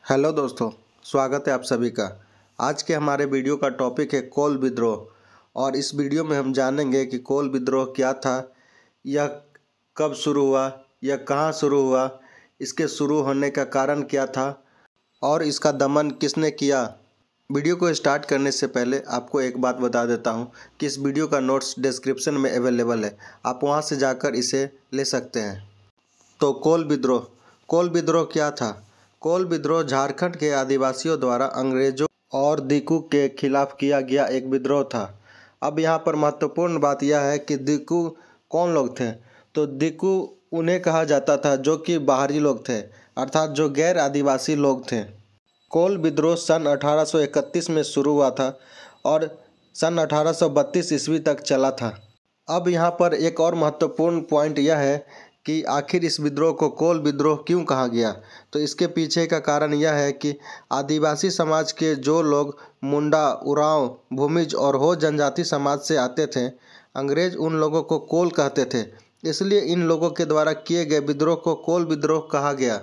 Hello दोस्तों, स्वागत है आप सभी का। आज के हमारे वीडियो का टॉपिक है कोल विद्रोह। और इस वीडियो में हम जानेंगे कि कोल विद्रोह क्या था, यह कब शुरू हुआ, यह कहाँ शुरू हुआ, इसके शुरू होने का कारण क्या था और इसका दमन किसने किया। वीडियो को स्टार्ट करने से पहले आपको एक बात बता देता हूँ कि इस वीडियो का नोट्स डिस्क्रिप्शन में अवेलेबल है, आप वहाँ से जाकर इसे ले सकते हैं। तो कोल विद्रोह क्या था? कोल विद्रोह झारखंड के आदिवासियों द्वारा अंग्रेजों और दिकू के खिलाफ किया गया एक विद्रोह था। अब यहाँ पर महत्वपूर्ण बात यह है कि दिकू कौन लोग थे। तो दिकू उन्हें कहा जाता था जो कि बाहरी लोग थे, अर्थात जो गैर आदिवासी लोग थे। कोल विद्रोह सन 1831 में शुरू हुआ था और सन 1832 ईस्वी तक चला था। अब यहाँ पर एक और महत्वपूर्ण पॉइंट यह है कि आखिर इस विद्रोह को कोल विद्रोह क्यों कहा गया। तो इसके पीछे का कारण यह है कि आदिवासी समाज के जो लोग मुंडा, उरांव, भूमिज और हो जनजाति समाज से आते थे, अंग्रेज उन लोगों को कोल कहते थे, इसलिए इन लोगों के द्वारा किए गए विद्रोह को कोल विद्रोह कहा गया।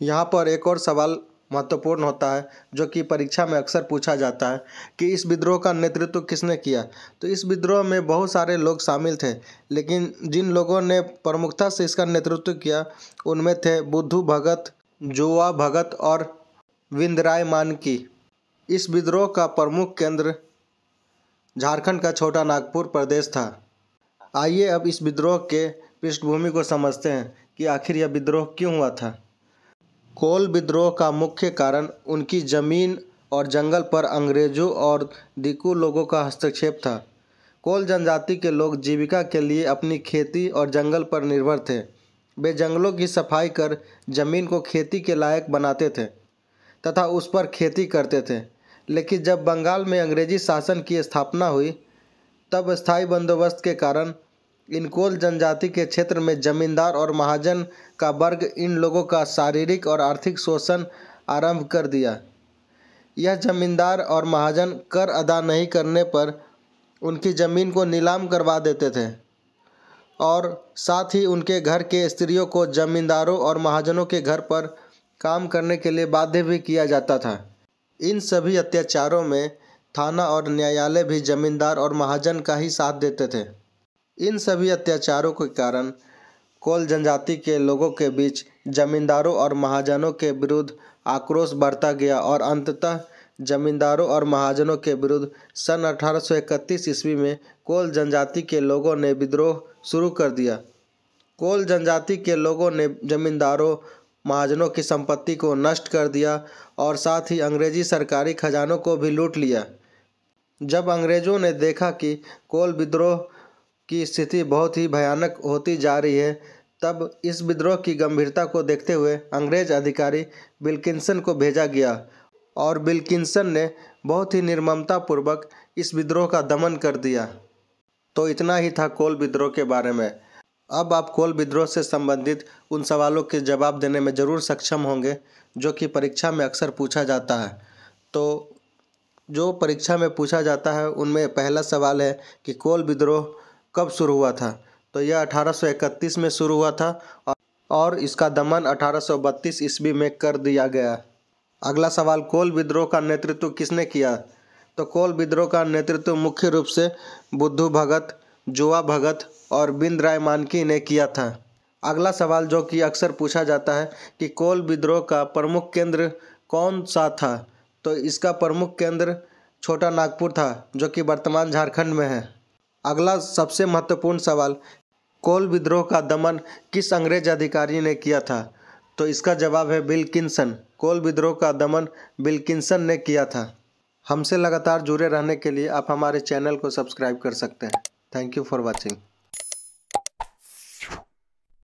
यहाँ पर एक और सवाल महत्वपूर्ण होता है जो कि परीक्षा में अक्सर पूछा जाता है कि इस विद्रोह का नेतृत्व किसने किया। तो इस विद्रोह में बहुत सारे लोग शामिल थे, लेकिन जिन लोगों ने प्रमुखता से इसका नेतृत्व किया उनमें थे बुद्धू भगत, जोवा भगत और विंदराय मानकी। इस विद्रोह का प्रमुख केंद्र झारखंड का छोटा नागपुर प्रदेश था। आइए अब इस विद्रोह के पृष्ठभूमि को समझते हैं कि आखिर यह विद्रोह क्यों हुआ था। कोल विद्रोह का मुख्य कारण उनकी ज़मीन और जंगल पर अंग्रेज़ों और दिकू लोगों का हस्तक्षेप था। कोल जनजाति के लोग जीविका के लिए अपनी खेती और जंगल पर निर्भर थे। वे जंगलों की सफाई कर जमीन को खेती के लायक बनाते थे तथा उस पर खेती करते थे। लेकिन जब बंगाल में अंग्रेजी शासन की स्थापना हुई, तब स्थायी बंदोबस्त के कारण इन कोल जनजाति के क्षेत्र में जमींदार और महाजन का वर्ग इन लोगों का शारीरिक और आर्थिक शोषण आरंभ कर दिया। यह जमींदार और महाजन कर अदा नहीं करने पर उनकी ज़मीन को नीलाम करवा देते थे और साथ ही उनके घर के स्त्रियों को जमींदारों और महाजनों के घर पर काम करने के लिए बाध्य भी किया जाता था। इन सभी अत्याचारों में थाना और न्यायालय भी जमींदार और महाजन का ही साथ देते थे। इन सभी अत्याचारों के कारण कोल जनजाति के लोगों के बीच जमींदारों और महाजनों के विरुद्ध आक्रोश बढ़ता गया और अंततः जमींदारों और महाजनों के विरुद्ध सन 1831 ईस्वी में कोल जनजाति के लोगों ने विद्रोह शुरू कर दिया। कोल जनजाति के लोगों ने जमींदारों, महाजनों की संपत्ति को नष्ट कर दिया और साथ ही अंग्रेजी सरकारी खजानों को भी लूट लिया। जब अंग्रेज़ों ने देखा कि कोल विद्रोह की स्थिति बहुत ही भयानक होती जा रही है, तब इस विद्रोह की गंभीरता को देखते हुए अंग्रेज अधिकारी विल्किंसन को भेजा गया और विल्किंसन ने बहुत ही निर्ममतापूर्वक इस विद्रोह का दमन कर दिया। तो इतना ही था कोल विद्रोह के बारे में। अब आप कोल विद्रोह से संबंधित उन सवालों के जवाब देने में ज़रूर सक्षम होंगे जो कि परीक्षा में अक्सर पूछा जाता है। तो जो परीक्षा में पूछा जाता है उनमें पहला सवाल है कि कोल विद्रोह कब शुरू हुआ था। तो यह 1831 में शुरू हुआ था और इसका दमन 1832 ईस्वी में कर दिया गया। अगला सवाल, कोल विद्रोह का नेतृत्व किसने किया। तो कोल विद्रोह का नेतृत्व मुख्य रूप से बुद्धू भगत, जोवा भगत और विंदराय मानकी ने किया था। अगला सवाल जो कि अक्सर पूछा जाता है कि कोल विद्रोह का प्रमुख केंद्र कौन सा था। तो इसका प्रमुख केंद्र छोटा नागपुर था जो कि वर्तमान झारखंड में है। अगला सबसे महत्वपूर्ण सवाल, कोल विद्रोह का दमन किस अंग्रेज अधिकारी ने किया था। तो इसका जवाब है विल्किंसन। कोल विद्रोह का दमन विल्किंसन ने किया था। हमसे लगातार जुड़े रहने के लिए आप हमारे चैनल को सब्सक्राइब कर सकते हैं। Thank you for watching.